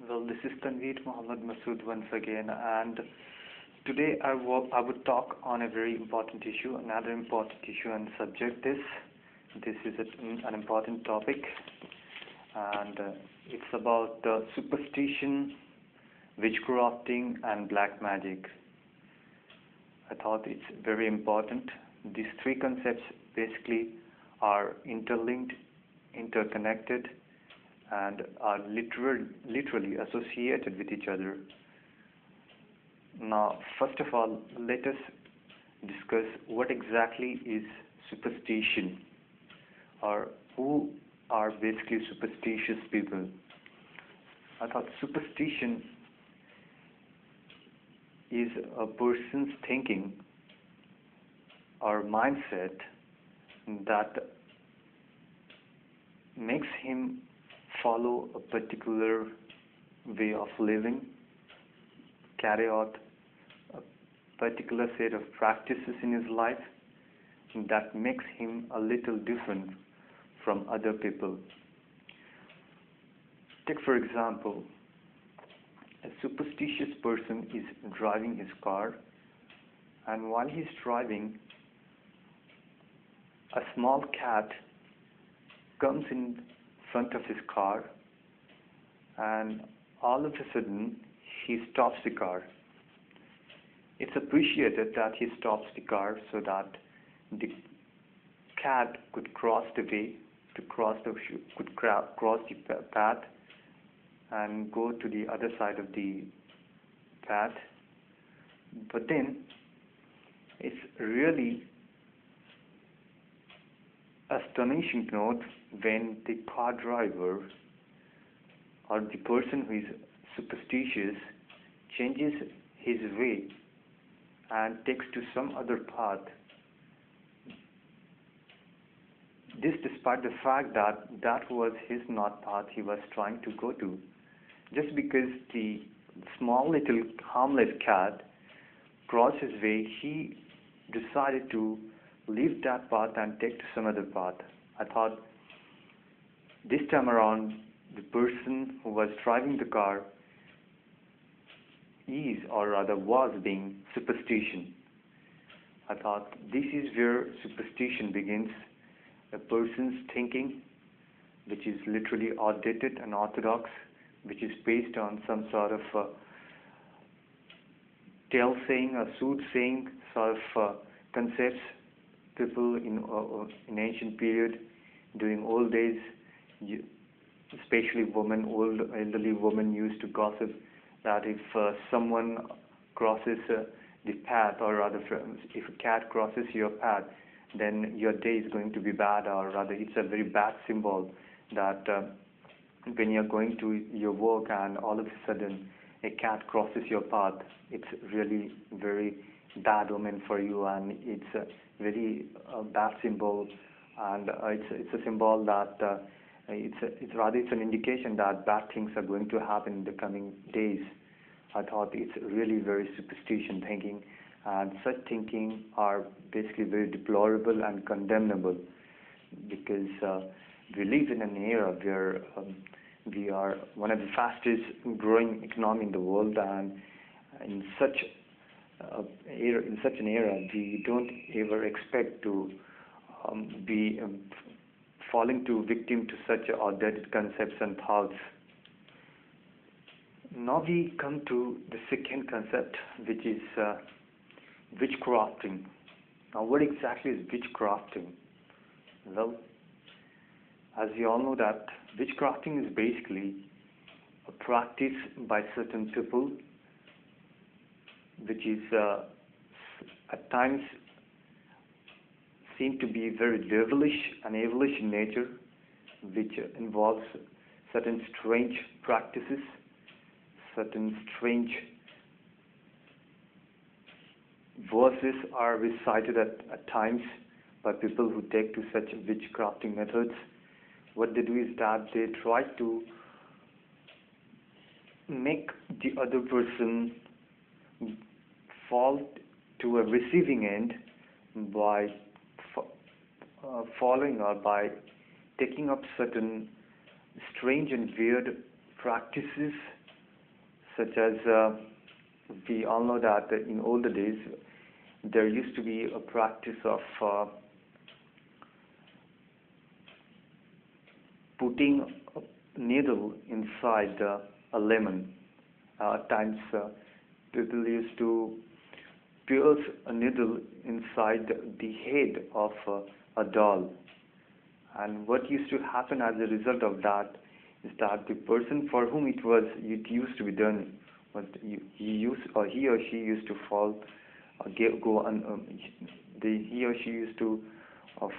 Well, this is Tanveer Muhammad Masood once again, and today I would talk on a very important issue, another important issue and subject. This is an important topic, and it's about superstition, witchcrafting, and black magic. I thought it's very important. These three concepts basically are interlinked, interconnected, and are literally associated with each other. Now, first of all, let us discuss what exactly is superstition, or who are basically superstitious people. I thought superstition is a person's thinking or mindset that makes him follow a particular way of living, carry out a particular set of practices in his life that makes him a little different from other people. Take for example, a superstitious person is driving his car, and while he's driving, a small cat comes in front of his car, and all of a sudden he stops the car. It's appreciated that he stops the car so that the cat could cross the way, cross the path and go to the other side of the path. But then it's really astonishing to note when the car driver or the person who is superstitious changes his way and takes to some other path. This despite the fact that that was his not path he was trying to go to. Just because the small little harmless cat crossed his way, he decided to leave that path and take to some other path. I thought this time around the person who was driving the car is, or rather was, being superstition. I thought this is where superstition begins, a person's thinking which is literally outdated and orthodox, which is based on some sort of tale saying or soothsaying sort of concepts. People in ancient period, during old days, especially women, old elderly women used to gossip that if someone crosses the path, or rather if a cat crosses your path, then your day is going to be bad, or rather it's a very bad symbol that when you're going to your work and all of a sudden a cat crosses your path, it's really very bad omen for you, and it's a very bad symbol, and it's a symbol that it's an indication that bad things are going to happen in the coming days. I thought it's really very superstition thinking, and such thinking are basically very deplorable and condemnable, because we live in an era where we are one of the fastest growing economy in the world, and in such an era, we don't ever expect to be falling to victim to such outdated concepts and thoughts. Now we come to the second concept, which is witchcrafting. Now, what exactly is witchcrafting? Well, as we all know that witchcrafting is basically a practice by certain people which is at times seen to be very devilish and evilish in nature, which involves certain strange practices, certain strange verses are recited at times by people who take to such witchcrafting methods. What they do is that they try to make the other person fall to a receiving end by following or by taking up certain strange and weird practices such as we all know that in older days there used to be a practice of putting a needle inside a lemon. At times, people used to pierce a needle inside the head of a doll. And what used to happen as a result of that is that the person for whom it used to be done, was he or she used to fall, go on, he or she used to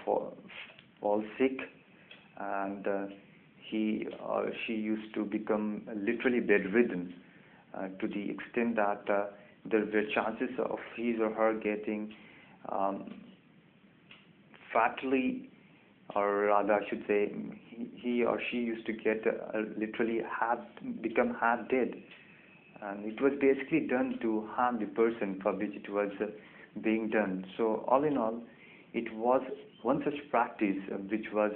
fall sick, and he or she used to become literally bedridden, to the extent that there were chances of his or her getting fatally, or rather I should say he or she used to get literally become half dead. And it was basically done to harm the person for which it was being done. So all in all, it was one such practice which was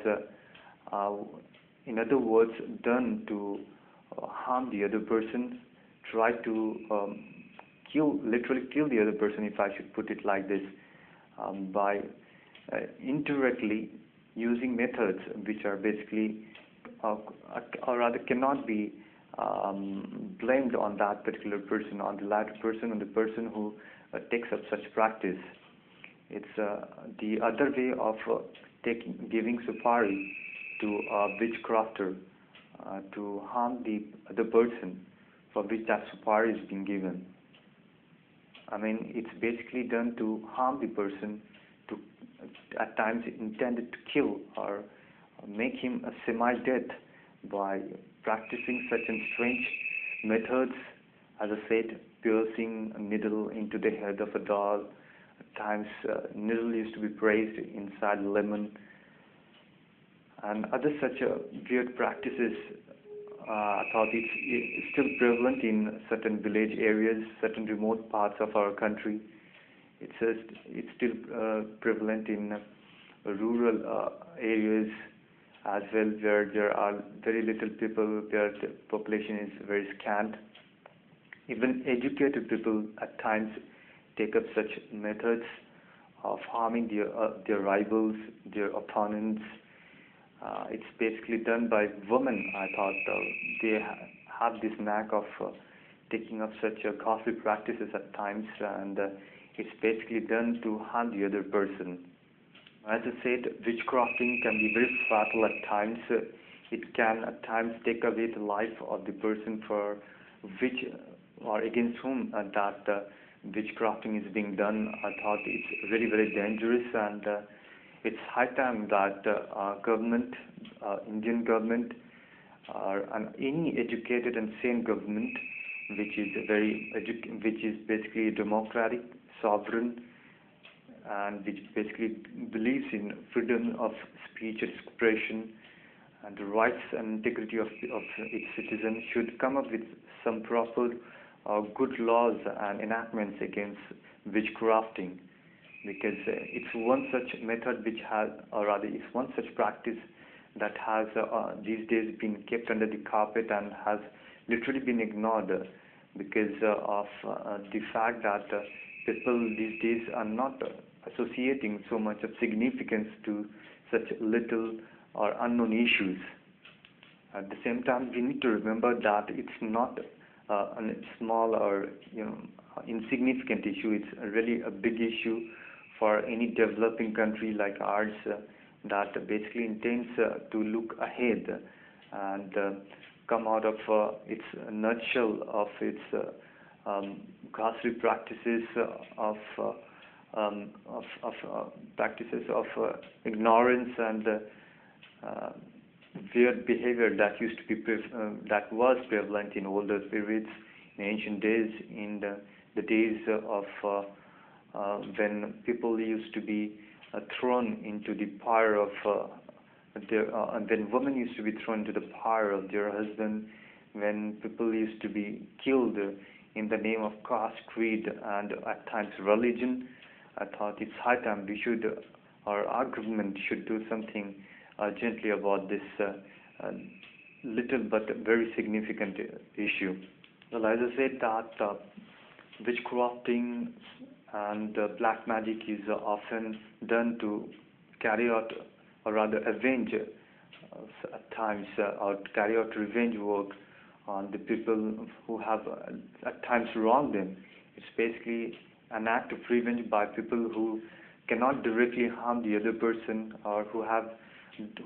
in other words done to harm the other person, try to literally kill the other person, if I should put it like this, by indirectly using methods which are basically or rather cannot be blamed on that particular person, on the latter person, on the person who takes up such practice. It's the other way of giving supari to a witchcrafter to harm the other person for which that supari is being given. I mean, it's basically done to harm the person, to at times intended to kill or make him a semi-death by practicing such strange methods. As I said, piercing a needle into the head of a doll. At times, needle used to be placed inside a lemon, and other such weird practices. I thought it's still prevalent in certain village areas, certain remote parts of our country. It's still prevalent in rural areas as well, where there are very little people, where the population is very scant. Even educated people at times take up such methods of harming their rivals, their opponents. It's basically done by women. I thought they have this knack of taking up such costly practices at times, and it's basically done to harm the other person. As I said, witchcrafting can be very fatal at times. It can at times take away the life of the person for which or against whom that witchcrafting is being done. I thought it's very, very dangerous, and it's high time that government, Indian government, or any educated and sane government, which is basically democratic, sovereign, and which basically believes in freedom of speech, expression, and the rights and integrity of its citizens, should come up with some proper good laws and enactments against witchcrafting, because it's one such method which has, or rather it's one such practice that has these days been kept under the carpet and has literally been ignored because of the fact that people these days are not associating so much of significance to such little or unknown issues. At the same time, we need to remember that it's not a small or insignificant issue. It's really a big issue for any developing country like ours that basically intends to look ahead and come out of its nutshell of its ghastly practices of ignorance and weird behavior that used to be that was prevalent in older periods, in ancient days, in the days of when people used to be thrown into the pyre of and when women used to be thrown into the pyre of their husband, when people used to be killed in the name of caste, creed, and at times religion. I thought it's high time we should, or our government should do something urgently about this little but very significant issue. Well, as I said that witchcrafting and black magic is often done to carry out, or rather avenge at times, or carry out revenge work on the people who have at times wronged them. It's basically an act of revenge by people who cannot directly harm the other person, or who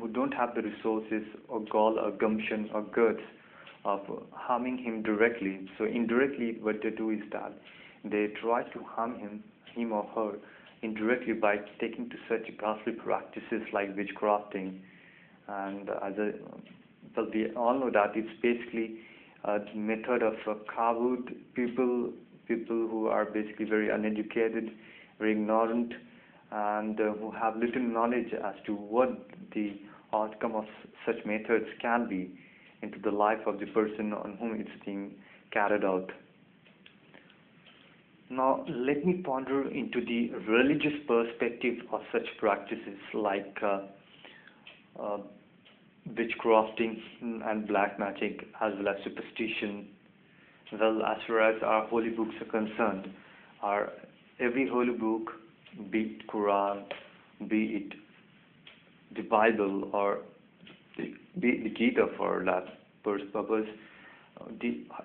don't have the resources or gall or gumption or guts of harming him directly. So indirectly, what they do is that they try to harm him or her indirectly by taking to such ghastly practices like witchcrafting. And well, we all know that it's basically a method of coward people who are basically very uneducated, very ignorant, and who have little knowledge as to what the outcome of such methods can be into the life of the person on whom it's being carried out. Now, let me ponder into the religious perspective of such practices like witchcrafting and black magic, as well as superstition. Well, as far as our holy books are concerned, every holy book, be it Quran, be it the Bible, or be it the Gita for that purpose,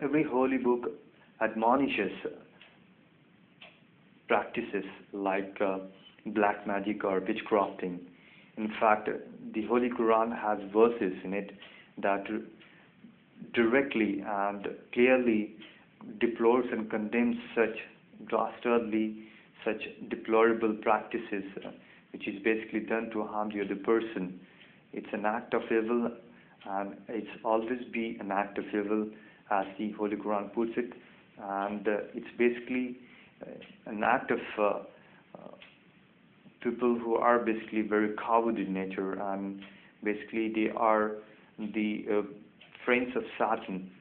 every holy book admonishes practices like black magic or witchcrafting. In fact, the Holy Quran has verses in it that directly and clearly deplores and condemns such dastardly, such deplorable practices, which is basically done to harm the other person. It's an act of evil, and it's always be an act of evil, as the Holy Quran puts it, and it's basically an act of people who are basically very coward in nature, and basically they are the friends of Satan.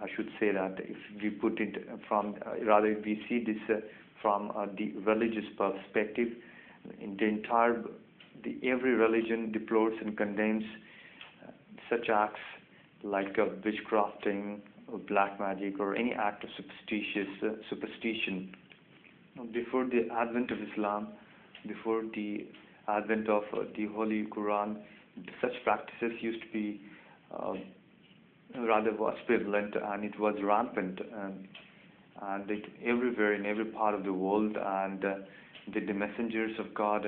I should say that if we put it from, rather if we see this from the religious perspective, in every religion deplores and condemns such acts like witchcrafting or black magic or any act of superstition. Before the advent of Islam, before the advent of the Holy Quran, such practices used to be rather was prevalent, and it was rampant, and it everywhere in every part of the world. And the messengers of God,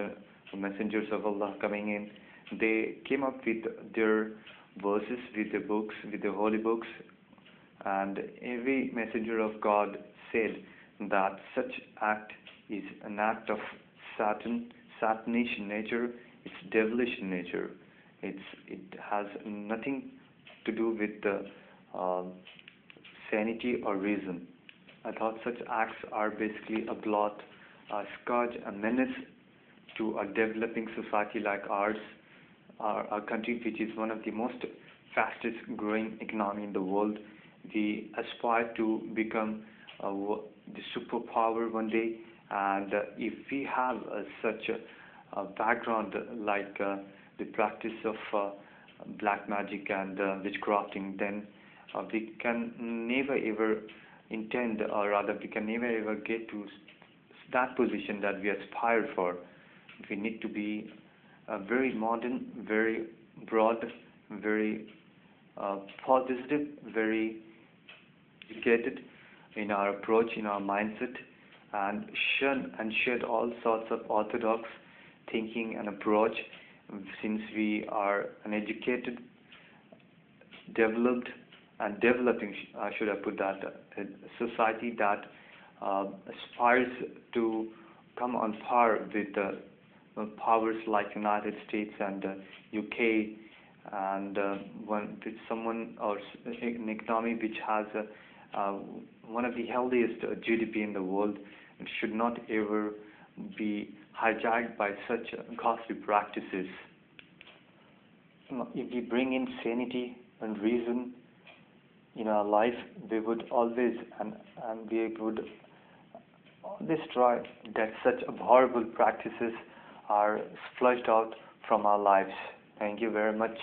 the messengers of Allah coming in, they came up with their verses, with the books, with the holy books, and every messenger of God said that such act is an act of Satanish in nature. It's devilish in nature. It has nothing to do with sanity or reason. I thought such acts are basically a blot, a scourge, a menace to a developing society like ours, our country, which is one of the most fastest growing economy in the world. We aspire to become the superpower one day, and if we have such a background like the practice of black magic and witchcrafting, then we can never ever intend, or rather we can never ever get to that position that we aspire for. We need to be very modern, very broad, very positive, very educated in our approach, in our mindset, and shun and shed all sorts of orthodox thinking and approach, since we are an educated, developed, and developing, should I put that, a society that aspires to come on par with powers like United States and UK, and with someone or an economy which has one of the healthiest GDP in the world. It should not ever be hijacked by such costly practices. If we bring in sanity and reason in our life, we would always and we would always try that such abhorrible practices are flushed out from our lives. Thank you very much.